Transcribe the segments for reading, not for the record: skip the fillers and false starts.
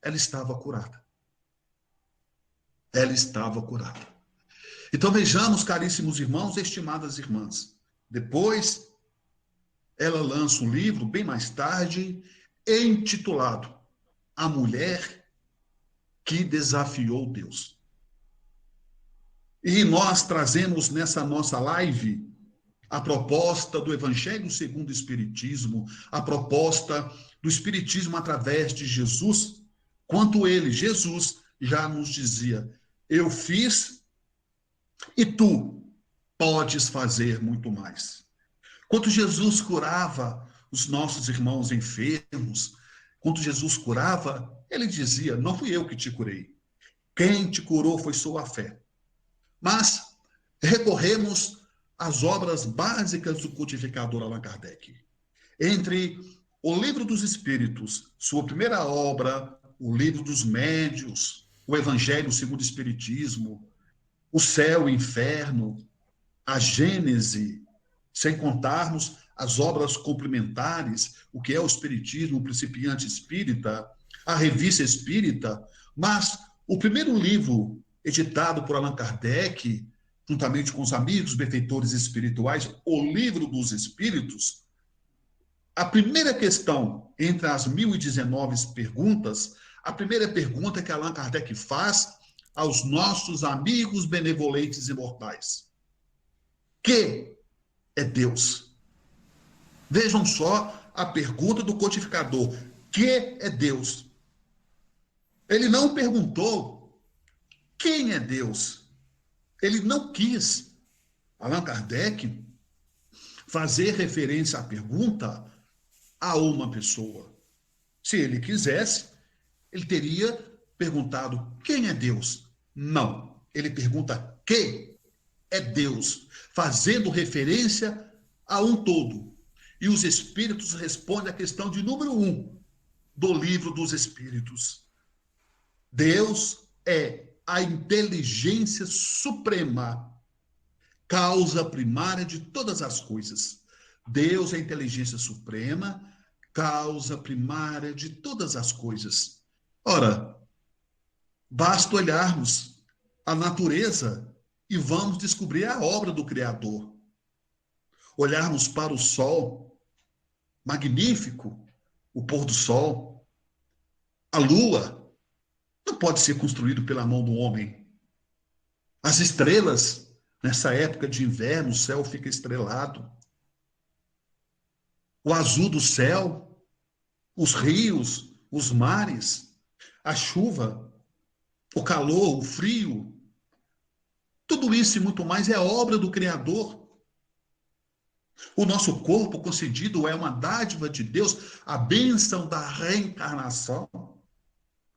ela estava curada. Ela estava curada. Então vejamos, caríssimos irmãos, estimadas irmãs. Depois, ela lança um livro, bem mais tarde, intitulado A Mulher que Desafiou Deus. E nós trazemos nessa nossa live a proposta do Evangelho segundo o Espiritismo, a proposta do Espiritismo através de Jesus, quanto ele, Jesus, já nos dizia: eu fiz e tu podes fazer muito mais. Quando Jesus curava os nossos irmãos enfermos, quando Jesus curava, ele dizia: não fui eu que te curei. Quem te curou foi sua fé. Mas recorremos às obras básicas do codificador Allan Kardec. Entre o Livro dos Espíritos, sua primeira obra, o Livro dos Médiuns, o Evangelho segundo o Espiritismo, o Céu e o Inferno, a Gênese, sem contarmos as obras complementares, o que é o Espiritismo, o Principiante Espírita, a Revista Espírita, mas o primeiro livro editado por Allan Kardec, juntamente com os amigos benfeitores espirituais, o Livro dos Espíritos, a primeira questão entre as 1019 perguntas, a primeira pergunta que Allan Kardec faz aos nossos amigos benevolentes imortais: que é Deus? Vejam só a pergunta do codificador: que é Deus? Ele não perguntou quem é Deus. Ele não quis, Allan Kardec, fazer referência à pergunta a uma pessoa. Se ele quisesse, ele teria perguntado: quem é Deus? Não. Ele pergunta: que é Deus? Fazendo referência a um todo. E os Espíritos respondem à questão de número 1 do Livro dos Espíritos. Deus é a inteligência suprema, causa primária de todas as coisas. Deus é a inteligência suprema, causa primária de todas as coisas. Ora, basta olharmos a natureza e vamos descobrir a obra do Criador. Olharmos para o sol, magnífico, o pôr do sol, a lua, não pode ser construído pela mão do homem. As estrelas, nessa época de inverno, o céu fica estrelado. O azul do céu, os rios, os mares, a chuva, o calor, o frio, tudo isso e muito mais é obra do Criador. O nosso corpo concedido é uma dádiva de Deus, a bênção da reencarnação,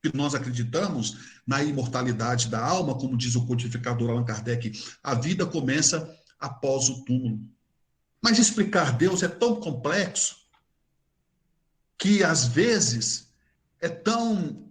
que nós acreditamos na imortalidade da alma, como diz o codificador Allan Kardec, a vida começa após o túmulo. Mas explicar Deus é tão complexo que, às vezes, é tão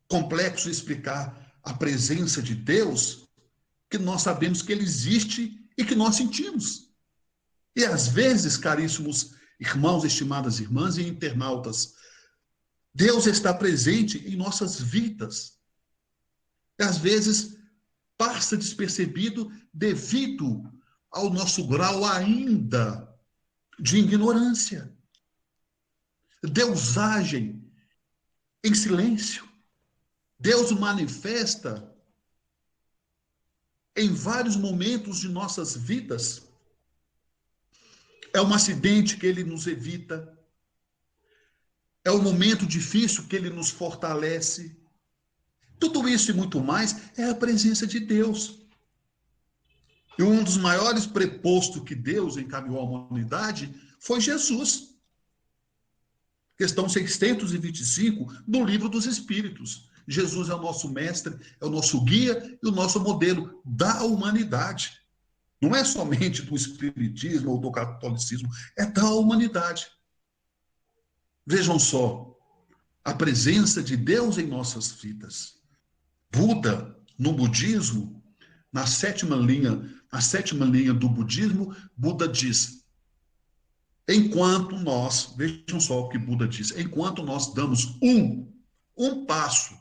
complexo explicar a presença de Deus que nós sabemos que ele existe e que nós sentimos. E, às vezes, caríssimos irmãos, estimadas irmãs e internautas, Deus está presente em nossas vidas. E, às vezes, passa despercebido devido ao nosso grau ainda de ignorância. Deus age em silêncio. Deus manifesta em vários momentos de nossas vidas. É um acidente que ele nos evita. É um momento difícil que ele nos fortalece. Tudo isso e muito mais é a presença de Deus. E um dos maiores prepostos que Deus encaminhou à humanidade foi Jesus. Questão 625 do Livro dos Espíritos. Jesus é o nosso mestre, é o nosso guia e o nosso modelo da humanidade. Não é somente do espiritismo ou do catolicismo, é da humanidade. Vejam só, a presença de Deus em nossas vidas. Buda, no budismo, na sétima linha do budismo, Buda diz: enquanto nós, vejam só o que Buda diz, enquanto nós damos um passo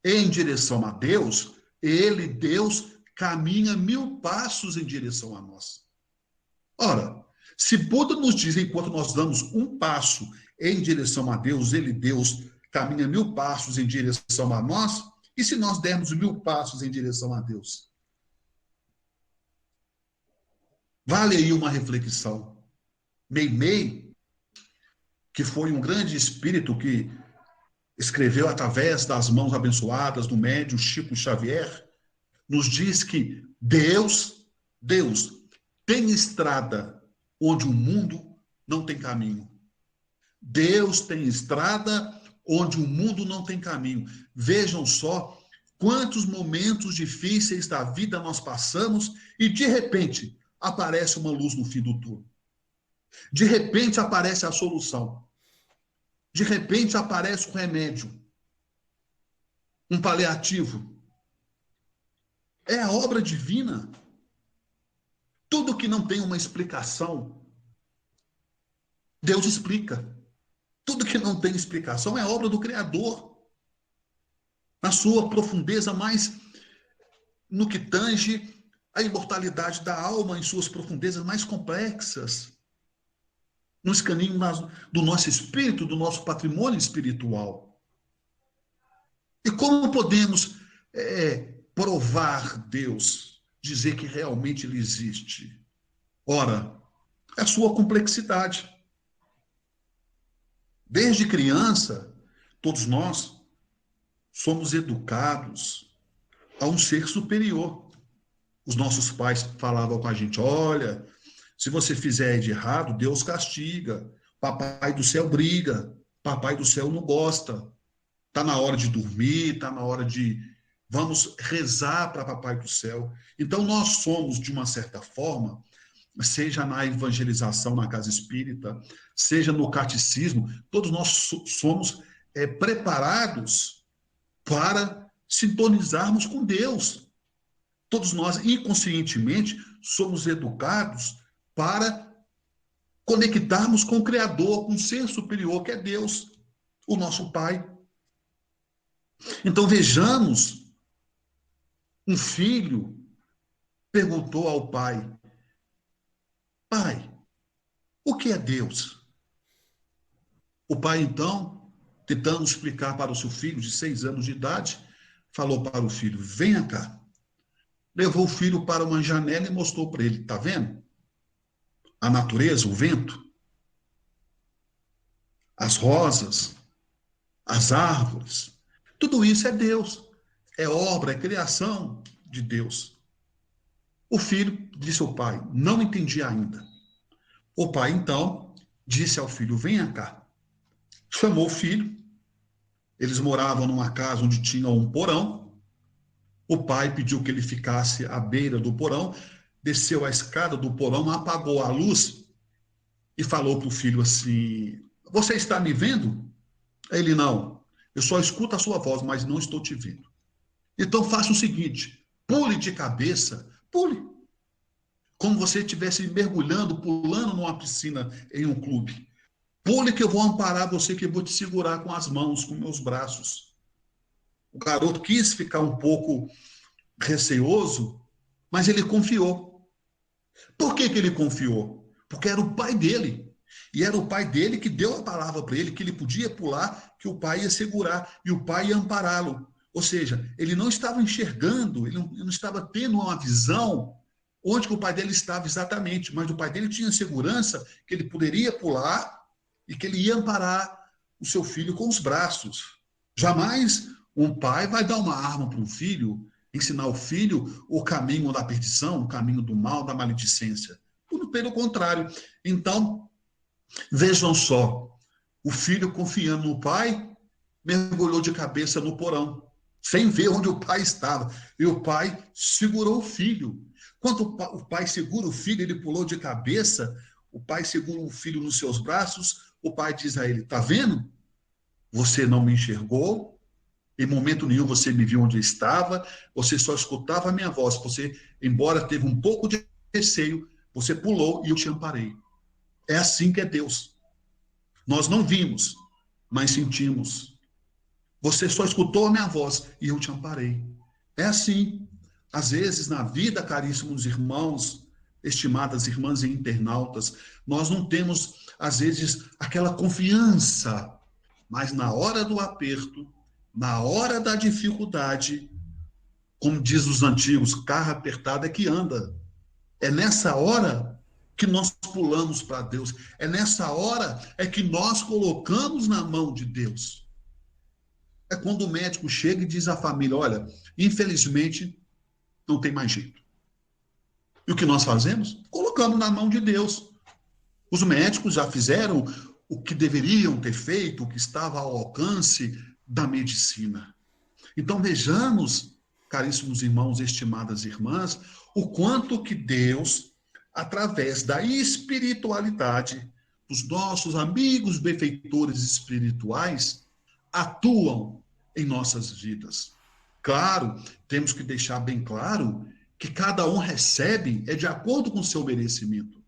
em direção a Deus, Deus, caminha 1000 passos em direção a nós. Ora, se Buda nos diz, enquanto nós damos um passo em direção a Deus, Deus, caminha 1000 passos em direção a nós, e se nós dermos 1000 passos em direção a Deus? Vale aí uma reflexão. Meimei, que foi um grande espírito que escreveu através das mãos abençoadas do médium Chico Xavier, nos diz que Deus tem estrada onde o mundo não tem caminho. Deus tem estrada onde o mundo não tem caminho. Vejam só quantos momentos difíceis da vida nós passamos e, de repente, aparece uma luz no fim do túnel. De repente, aparece a solução. De repente, aparece um remédio, um paliativo. É a obra divina. Tudo que não tem uma explicação, Deus explica. Tudo que não tem explicação é obra do Criador. Na sua profundeza mais, no que tange a imortalidade da alma, em suas profundezas mais complexas, no escaninho do nosso espírito, do nosso patrimônio espiritual. E como podemos provar Deus, dizer que realmente Ele existe? Ora, é a sua complexidade. Desde criança, todos nós somos educados a um ser superior. Os nossos pais falavam com a gente: olha, se você fizer de errado, Deus castiga. Papai do céu briga. Papai do céu não gosta. Está na hora de dormir, está na hora de... Vamos rezar para Papai do céu. Então, nós somos, de uma certa forma, seja na evangelização na casa espírita, seja no catecismo, todos nós somos preparados para sintonizarmos com Deus. Todos nós, inconscientemente, somos educados para conectarmos com o Criador, com o ser superior, que é Deus, o nosso Pai. Então, vejamos, um filho perguntou ao pai: pai, o que é Deus? O pai, então, tentando explicar para o seu filho de 6 anos de idade, falou para o filho: venha cá. Levou o filho para uma janela e mostrou para ele: está vendo? A natureza, o vento, as rosas, as árvores, tudo isso é Deus. É obra, é criação de Deus. O filho disse ao pai: não entendi ainda. O pai, então, disse ao filho: venha cá. Chamou o filho. Eles moravam numa casa onde tinha um porão. O pai pediu que ele ficasse à beira do porão, desceu a escada do porão, apagou a luz e falou para o filho assim: você está me vendo? Ele: não, eu só escuto a sua voz, mas não estou te vendo. Então faça o seguinte: pule de cabeça, pule. Como você estivesse mergulhando, pulando numa piscina em um clube. Pule que eu vou amparar você, que eu vou te segurar com as mãos, com meus braços. O garoto quis ficar um pouco receoso, mas ele confiou. Por que ele confiou? Porque era o pai dele. E era o pai dele que deu a palavra para ele, que ele podia pular, que o pai ia segurar e o pai ia ampará-lo. Ou seja, ele não estava enxergando, ele não estava tendo uma visão onde que o pai dele estava exatamente, mas o pai dele tinha segurança que ele poderia pular e que ele ia amparar o seu filho com os braços. Jamais um pai vai dar uma arma para um filho, ensinar o filho o caminho da perdição, o caminho do mal, da maledicência. Tudo pelo contrário. Então, vejam só, o filho, confiando no pai, mergulhou de cabeça no porão, sem ver onde o pai estava. E o pai segurou o filho. Quando o pai segura o filho, ele pulou de cabeça, o pai segura o filho nos seus braços, o pai diz a ele: está vendo? Você não me enxergou, em momento nenhum você me viu onde eu estava, você só escutava a minha voz. Você, embora teve um pouco de receio, você pulou e eu te amparei. É assim que é Deus. Nós não vimos, mas sentimos. Você só escutou a minha voz e eu te amparei. É assim. Às vezes, na vida, caríssimos irmãos, estimadas irmãs e internautas, nós não temos, às vezes, aquela confiança, mas na hora do aperto, na hora da dificuldade, como diz os antigos, carro apertado é que anda. É nessa hora que nós pulamos para Deus. É nessa hora é que nós colocamos na mão de Deus. É quando o médico chega e diz à família, olha, infelizmente não tem mais jeito. E o que nós fazemos? Colocamos na mão de Deus. Os médicos já fizeram o que deveriam ter feito, o que estava ao alcance da medicina. Então vejamos, caríssimos irmãos, estimadas irmãs, o quanto que Deus, através da espiritualidade, dos nossos amigos benfeitores espirituais, atuam em nossas vidas. Claro, temos que deixar bem claro que cada um recebe de acordo com o seu merecimento.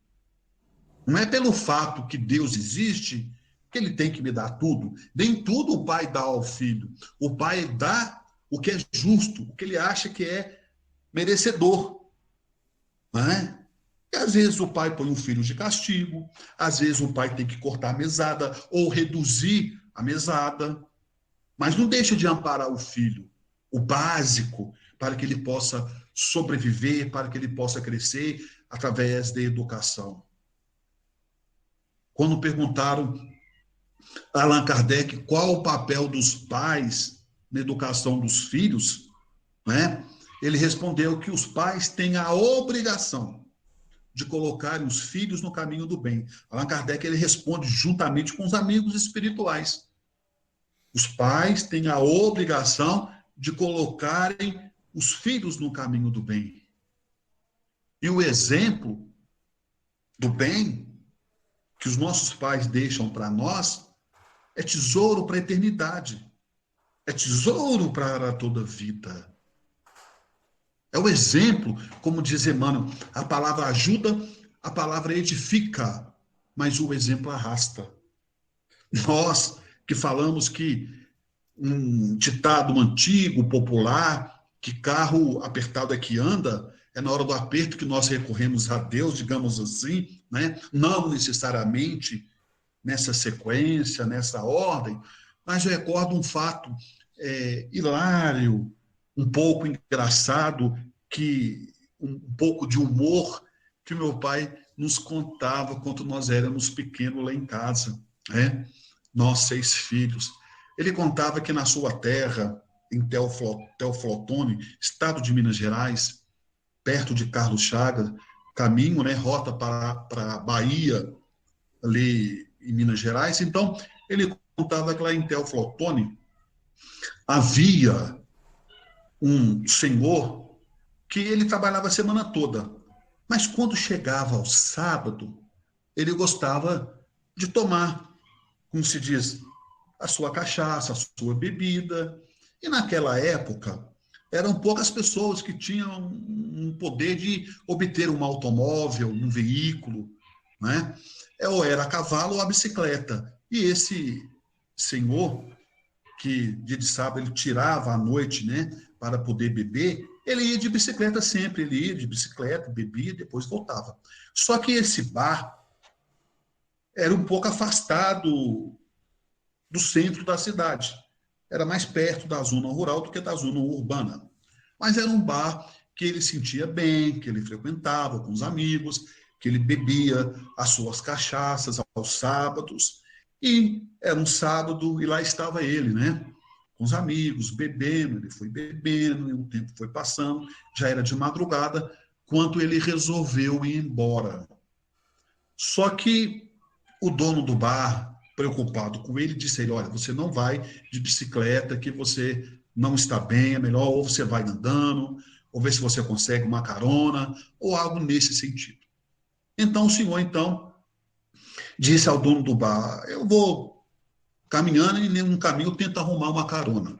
Não é pelo fato que Deus existe que ele tem que me dar tudo. Nem tudo o pai dá ao filho. O pai dá o que é justo, o que ele acha que é merecedor. Não é? E às vezes o pai põe um filho de castigo, às vezes o pai tem que cortar a mesada ou reduzir a mesada, mas não deixa de amparar o filho, o básico, para que ele possa sobreviver, para que ele possa crescer através da educação. Quando perguntaram a Allan Kardec qual o papel dos pais na educação dos filhos, né? Ele respondeu que os pais têm a obrigação de colocarem os filhos no caminho do bem. Allan Kardec ele responde juntamente com os amigos espirituais. Os pais têm a obrigação de colocarem os filhos no caminho do bem. E o exemplo do bem que os nossos pais deixam para nós é tesouro para a eternidade. É tesouro para toda a vida. É o exemplo, como diz Emmanuel, a palavra ajuda, a palavra edifica, mas o exemplo arrasta. Nós que falamos que um ditado antigo, popular, que carro apertado é que anda, é na hora do aperto que nós recorremos a Deus, digamos assim, né? Não necessariamente nessa sequência, nessa ordem, mas eu recordo um fato hilário, um pouco engraçado, que um pouco de humor que meu pai nos contava quando nós éramos pequenos lá em casa, né? Nós 6 filhos. Ele contava que na sua terra, em Teoflotone, estado de Minas Gerais, perto de Carlos Chagas, caminho, né, rota para a Bahia, ali em Minas Gerais. Então, ele contava que lá em Teoflotone havia um senhor que ele trabalhava a semana toda, mas quando chegava ao sábado, ele gostava de tomar, como se diz, a sua cachaça, a sua bebida. E naquela época, eram poucas pessoas que tinham um poder de obter um automóvel, um veículo, né? Ou era a cavalo ou a bicicleta. E esse senhor, que dia de sábado ele tirava à noite, né, para poder beber, ele ia de bicicleta sempre, ele ia de bicicleta, bebia, depois voltava. Só que esse bar era um pouco afastado do centro da cidade. Era mais perto da zona rural do que da zona urbana. Mas era um bar que ele sentia bem, que ele frequentava com os amigos, que ele bebia as suas cachaças aos sábados. E era um sábado e lá estava ele, né? Com os amigos, bebendo. Ele foi bebendo e o tempo foi passando. Já era de madrugada, quando ele resolveu ir embora. Só que o dono do bar, preocupado com ele, disse a ele, olha, você não vai de bicicleta, que você não está bem, é melhor ou você vai andando, ou ver se você consegue uma carona, ou algo nesse sentido. Então o senhor, disse ao dono do bar, eu vou caminhando e no caminho eu tento arrumar uma carona.